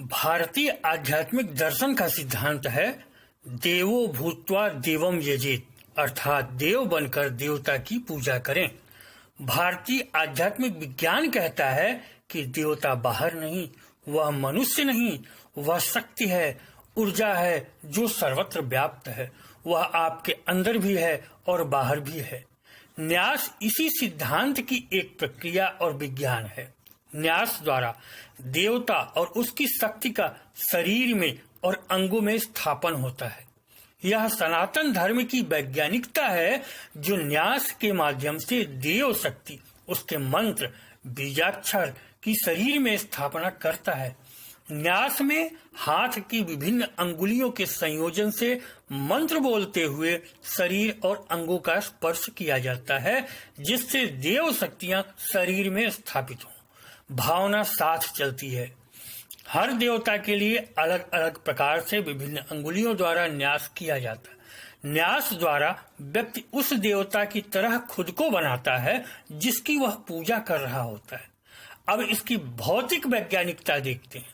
भारतीय आध्यात्मिक दर्शन का सिद्धांत है देवो भूत्वा देवम यजेत, अर्थात देव बनकर देवता की पूजा करें। भारतीय आध्यात्मिक विज्ञान कहता है कि देवता बाहर नहीं, वह मनुष्य नहीं, वह शक्ति है, ऊर्जा है जो सर्वत्र व्याप्त है। वह आपके अंदर भी है और बाहर भी है। न्यास इसी सिद्धांत की एक प्रक्रिया और विज्ञान है। न्यास द्वारा देवता और उसकी शक्ति का शरीर में और अंगों में स्थापन होता है। यह सनातन धर्म की वैज्ञानिकता है जो न्यास के माध्यम से देव शक्ति, उसके मंत्र, बीजाक्षर की शरीर में स्थापना करता है। न्यास में हाथ की विभिन्न अंगुलियों के संयोजन से मंत्र बोलते हुए शरीर और अंगों का स्पर्श किया जाता है, जिससे देव शक्तियां शरीर में स्थापित हों। भावना साथ चलती है। हर देवता के लिए अलग अलग प्रकार से विभिन्न अंगुलियों द्वारा न्यास किया जाता है। न्यास द्वारा व्यक्ति उस देवता की तरह खुद को बनाता है जिसकी वह पूजा कर रहा होता है। अब इसकी भौतिक वैज्ञानिकता देखते हैं।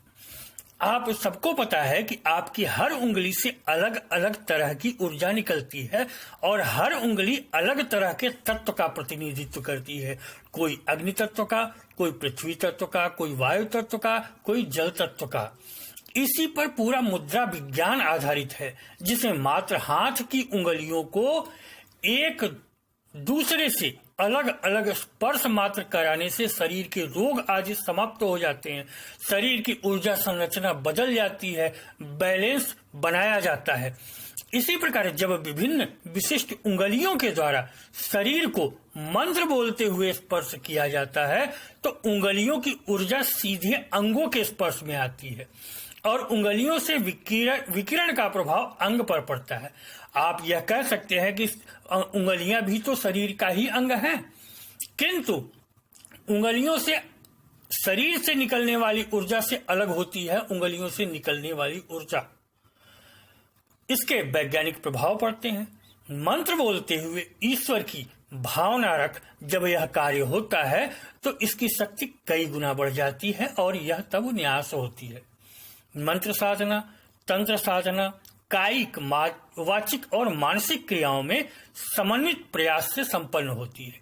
आप सबको पता है कि आपकी हर उंगली से अलग अलग तरह की ऊर्जा निकलती है और हर उंगली अलग तरह के तत्व का प्रतिनिधित्व करती है। कोई अग्नि तत्व का, कोई पृथ्वी तत्व का, कोई वायु तत्व का, कोई जल तत्व का। इसी पर पूरा मुद्रा विज्ञान आधारित है, जिसे मात्र हाथ की उंगलियों को एक दूसरे से अलग अलग स्पर्श मात्र कराने से शरीर के रोग आदि समाप्त हो जाते हैं। शरीर की ऊर्जा संरचना बदल जाती है, बैलेंस बनाया जाता है। इसी प्रकार जब विभिन्न विशिष्ट उंगलियों के द्वारा शरीर को मंत्र बोलते हुए स्पर्श किया जाता है तो उंगलियों की ऊर्जा सीधे अंगों के स्पर्श में आती है और उंगलियों से विकिरण का प्रभाव अंग पर पड़ता है। आप यह कह सकते हैं कि उंगलियां भी तो शरीर का ही अंग हैं, किंतु उंगलियों से शरीर से निकलने वाली ऊर्जा से अलग होती है उंगलियों से निकलने वाली ऊर्जा। इसके वैज्ञानिक प्रभाव पड़ते हैं। मंत्र बोलते हुए ईश्वर की भावना रख जब यह कार्य होता है तो इसकी शक्ति कई गुना बढ़ जाती है और यह तब न्यास होती है। मंत्र साधना, तंत्र साधना कायिक, वाचिक और मानसिक क्रियाओं में समन्वित प्रयास से संपन्न होती है।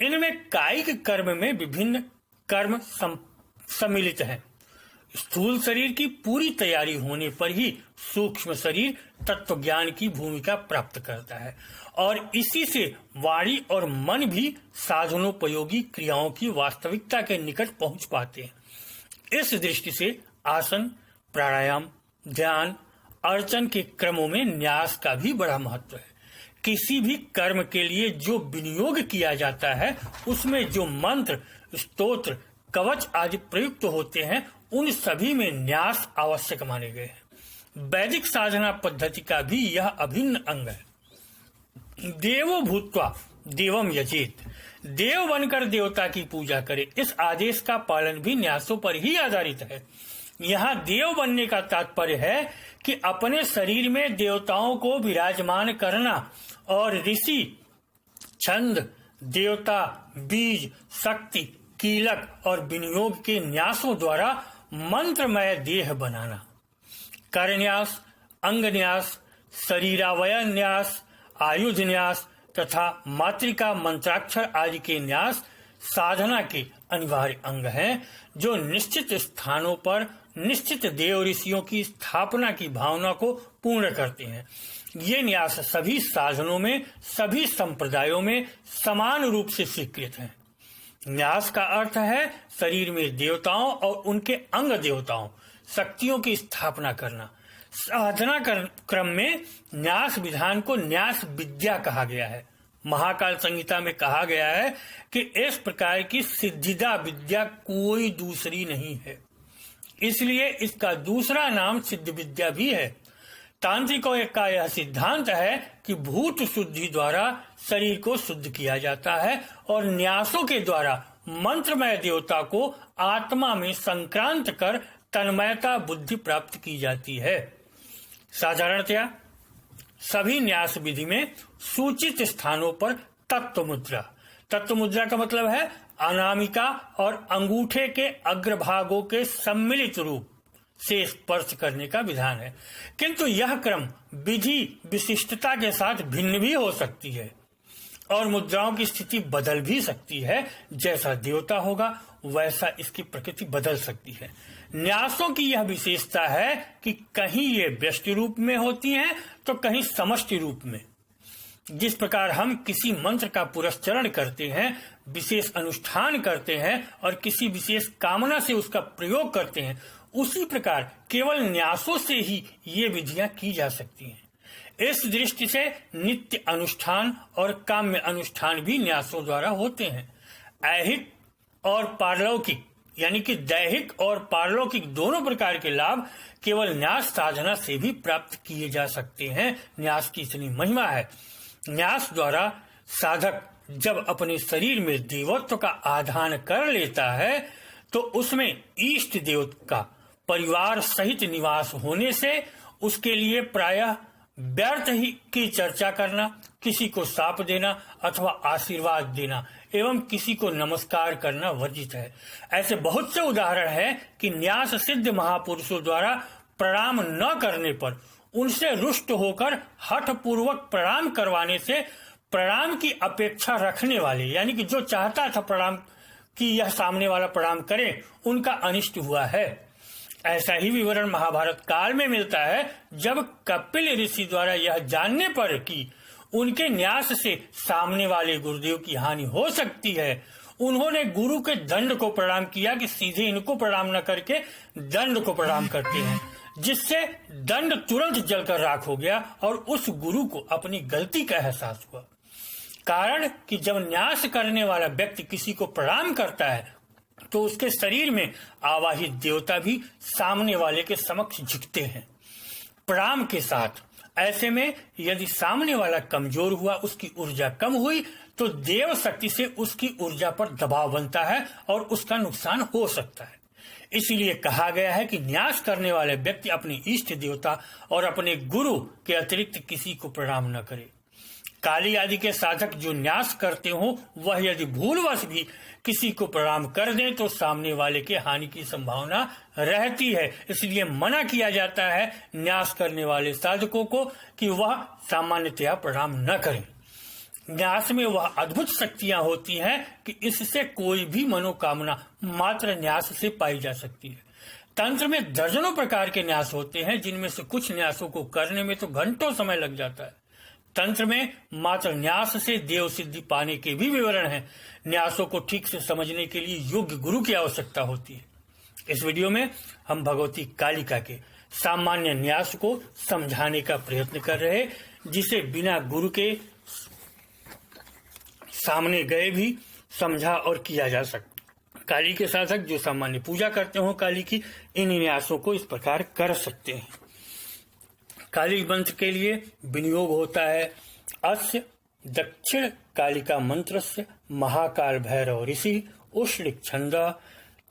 इनमें कायिक कर्म में विभिन्न कर्म सम्मिलित हैं। स्थूल शरीर की पूरी तैयारी होने पर ही सूक्ष्म शरीर तत्व ज्ञान की भूमिका प्राप्त करता है और इसी से वाणी और मन भी साधनोपयोगी क्रियाओं की वास्तविकता के निकट पहुंच पाते हैं। इस दृष्टि से आसन, प्राणायाम, ध्यान, अर्चन के क्रमों में न्यास का भी बड़ा महत्व है। किसी भी कर्म के लिए जो विनियोग किया जाता है उसमें जो मंत्र, स्तोत्र, कवच आदि प्रयुक्त होते हैं उन सभी में न्यास आवश्यक माने गए हैं। वैदिक साधना पद्धति का भी यह अभिन्न अंग है। देवो भूत्वा देवम यजेत, देव बनकर देवता की पूजा करे, इस आदेश का पालन भी न्यासों पर ही आधारित है। यहाँ देव बनने का तात्पर्य है कि अपने शरीर में देवताओं को विराजमान करना और ऋषि, छंद, देवता, बीज, शक्ति, कीलक और विनियोग के न्यासों द्वारा मंत्रमय देह बनाना। करन्यास, अंग न्यास, शरीरावय न्यास, आयुध न्यास तथा मातृका, मंत्राक्षर आदि के न्यास साधना के अनिवार्य अंग हैं जो निश्चित स्थानों पर निश्चित देव ऋषियों की स्थापना की भावना को पूर्ण करते हैं। ये न्यास सभी साधनों में, सभी संप्रदायों में समान रूप से स्वीकृत हैं। न्यास का अर्थ है शरीर में देवताओं और उनके अंग देवताओं, शक्तियों की स्थापना करना। साधना क्रम में न्यास विधान को न्यास विद्या कहा गया है। महाकाल संहिता में कहा गया है कि इस प्रकार की सिद्धिदा विद्या कोई दूसरी नहीं है, इसलिए इसका दूसरा नाम सिद्ध विद्या भी है। तांत्रिकों का यह सिद्धांत है कि भूत शुद्धि द्वारा शरीर को शुद्ध किया जाता है और न्यासों के द्वारा मंत्रमय देवता को आत्मा में संक्रांत कर तन्मयता बुद्धि प्राप्त की जाती है। साधारणतया सभी न्यास विधि में सूचित स्थानों पर तत्व मुद्रा का मतलब है अनामिका और अंगूठे के अग्रभागों के सम्मिलित रूप से स्पर्श करने का विधान है, किंतु यह क्रम विधि विशिष्टता के साथ भिन्न भी हो सकती है और मुद्राओं की स्थिति बदल भी सकती है। जैसा देवता होगा वैसा इसकी प्रकृति बदल सकती है। न्यासों की यह विशेषता है कि कहीं ये व्यष्टि रूप में होती हैं तो कहीं समष्टि रूप में। जिस प्रकार हम किसी मंत्र का पुरस्चरण करते हैं, विशेष अनुष्ठान करते हैं और किसी विशेष कामना से उसका प्रयोग करते हैं, उसी प्रकार केवल न्यासों से ही ये विधियां की जा सकती हैं। इस दृष्टि से नित्य अनुष्ठान और काम्य अनुष्ठान भी न्यासों द्वारा होते हैं। ऐहिक और पारलौकिक यानी कि दैहिक और पारलौकिक दोनों प्रकार के लाभ केवल न्यास साधना से भी प्राप्त किए जा सकते हैं। न्यास की इतनी महिमा है। न्यास द्वारा साधक जब अपने शरीर में देवत्व का आधान कर लेता है तो उसमें इष्ट देव का परिवार सहित निवास होने से उसके लिए प्रायः व्यर्थ ही की चर्चा करना, किसी को शाप देना अथवा आशीर्वाद देना एवं किसी को नमस्कार करना वर्जित है। ऐसे बहुत से उदाहरण हैं कि न्यास सिद्ध महापुरुषों द्वारा प्रणाम न करने पर उनसे रुष्ट होकर हठ पूर्वक प्रणाम करवाने से प्रणाम की अपेक्षा रखने वाले यानी कि जो चाहता था प्रणाम कि यह सामने वाला प्रणाम करे, उनका अनिष्ट हुआ है। ऐसा ही विवरण महाभारत काल में मिलता है, जब कपिल ऋषि द्वारा यह जानने पर कि उनके न्यास से सामने वाले गुरुदेव की हानि हो सकती है, उन्होंने गुरु के दंड को प्रणाम किया कि सीधे इनको प्रणाम न करके दंड को प्रणाम करते हैं, जिससे दंड तुरंत जलकर राख हो गया और उस गुरु को अपनी गलती का एहसास हुआ। कारण कि जब न्यास करने वाला व्यक्ति किसी को प्रणाम करता है तो उसके शरीर में आवाहित देवता भी सामने वाले के समक्ष झुकते हैं प्रणाम के साथ। ऐसे में यदि सामने वाला कमजोर हुआ, उसकी ऊर्जा कम हुई, तो देव शक्ति से उसकी ऊर्जा पर दबाव बनता है और उसका नुकसान हो सकता है। इसलिए कहा गया है कि न्यास करने वाले व्यक्ति अपने इष्ट देवता और अपने गुरु के अतिरिक्त किसी को प्रणाम न करे। काली आदि के साधक जो न्यास करते हो, वह यदि भूलवश भी किसी को प्रणाम कर दें तो सामने वाले के हानि की संभावना रहती है। इसलिए मना किया जाता है न्यास करने वाले साधकों को कि वह सामान्यतया प्रणाम न करें। न्यास में वह अद्भुत शक्तियां होती हैं कि इससे कोई भी मनोकामना मात्र न्यास से पाई जा सकती है। तंत्र में दर्जनों प्रकार के न्यास होते हैं, जिनमें से कुछ न्यासों को करने में तो घंटों समय लग जाता है। तंत्र में मात्र न्यास से देव सिद्धि पाने के भी विवरण हैं। न्यासों को ठीक से समझने के लिए योग्य गुरु की आवश्यकता होती है। इस वीडियो में हम भगवती कालिका के सामान्य न्यास को समझाने का प्रयत्न कर रहे हैं, जिसे बिना गुरु के सामने गए भी समझा और किया जा सकता। काली के साधक जो सामान्य पूजा करते हो काली की, इन न्यासों को इस प्रकार कर सकते हैं। काली मंत्र के लिए विनियोग होता है अस्य दक्षिण कालिका मंत्रस्य महाकाल भैरव ऋषि उष्णिक छंद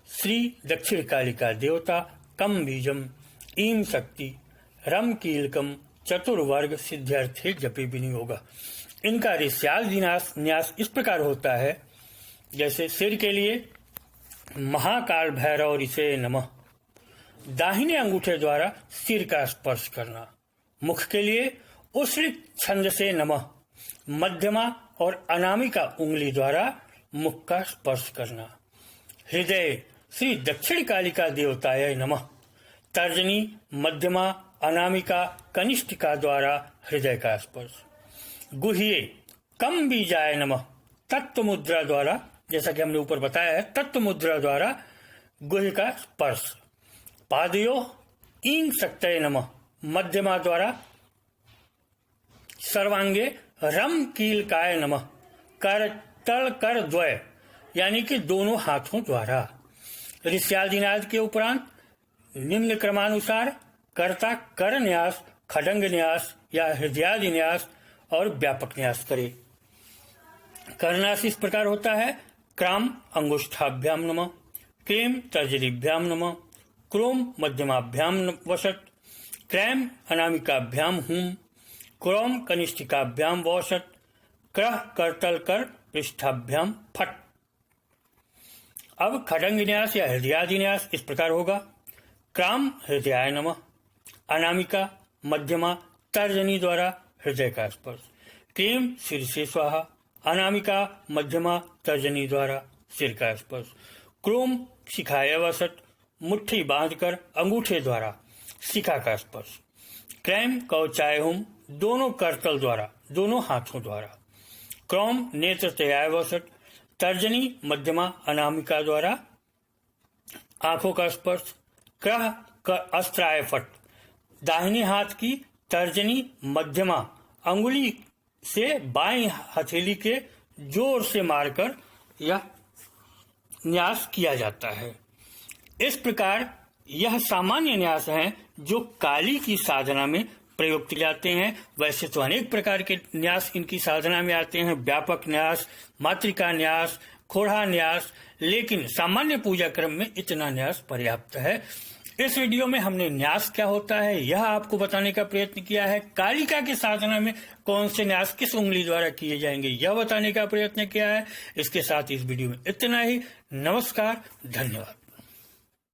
श्री दक्षिण कालिका देवता कम बीजम ईम शक्ति रम कीलकम चतुर्वर्ग सिद्ध्यर्थे जपे विनियोग। इनका ऋष्याल न्यास इस प्रकार होता है, जैसे सिर के लिए महाकाल भैरव ऋषे नमः, दाहिने अंगूठे द्वारा सिर का स्पर्श करना। मुख के लिए उष्णिक छंद से नमः, मध्यमा और अनामिका उंगली द्वारा मुख का स्पर्श करना। हृदय श्री दक्षिण कालिका देवताय नमः, तर्जनी मध्यमा अनामिका कनिष्ठिका द्वारा हृदय का स्पर्श। गुह्ये कम बीजाय नमः, तत्व मुद्रा द्वारा, जैसा कि हमने ऊपर बताया है, तत्व मुद्रा द्वारा गुह्य का स्पर्श। पादयो ईंग शक्तये नमः, मध्यमा द्वारा सर्वांगे रम कीलकाय नमः, कर तल कर द्वय यानी कि दोनों हाथों द्वारा। ऋष्यादिनाद के उपरांत निम्न क्रमानुसार कर्ता कर न्यास, खडंग न्यास या हृदयादि न्यास और व्यापक न्यास करे। करनास इस प्रकार होता है क्राम अंगुष्ठाभ्याम नमः, क्लेम तर्जनीभ्याम नमः, क्रोम मध्यमाभ्याम वसत, क्रैम अनामिकाभ्याम हुम, क्रोम कनिष्ठिकाभ्याम वौषट, क्रह करतल कर पृष्ठाभ्याम फट। अब खडंग न्यास या हृदयादि न्यास इस प्रकार होगा क्राम हृदयाय नमः, अनामिका मध्यमा तर्जनी द्वारा हृदय का स्पर्श, क्लीम शीर्षे स्वाहा, अनामिका मध्यमा तर्जनी द्वारा सिर का स्पर्श, क्रोम शिखाय वसत, मुट्ठी बांधकर अंगूठे द्वारा शिखा का स्पर्श, क्रैम कवचाय हुम, दोनों करतल द्वारा दोनों हाथों द्वारा, क्रौम नेत्र तयाय वसत, तर्जनी मध्यमा अनामिका द्वारा आंखों का स्पर्श, क्रह अस्त्राय फट, दाहिने हाथ की तर्जनी मध्यमा अंगुली से बाईं हथेली के जोर से मारकर यह न्यास किया जाता है। इस प्रकार यह सामान्य न्यास हैं जो काली की साधना में प्रयोग किए जाते हैं। वैसे तो अनेक प्रकार के न्यास इनकी साधना में आते हैं, व्यापक न्यास, मातृका न्यास, खोड़ा न्यास, लेकिन सामान्य पूजा क्रम में इतना न्यास पर्याप्त है। इस वीडियो में हमने न्यास क्या होता है यह आपको बताने का प्रयत्न किया है। कालिका की साधना में कौन से न्यास किस उंगली द्वारा किए जाएंगे यह बताने का प्रयत्न किया है। इसके साथ इस वीडियो में इतना ही। नमस्कार, धन्यवाद।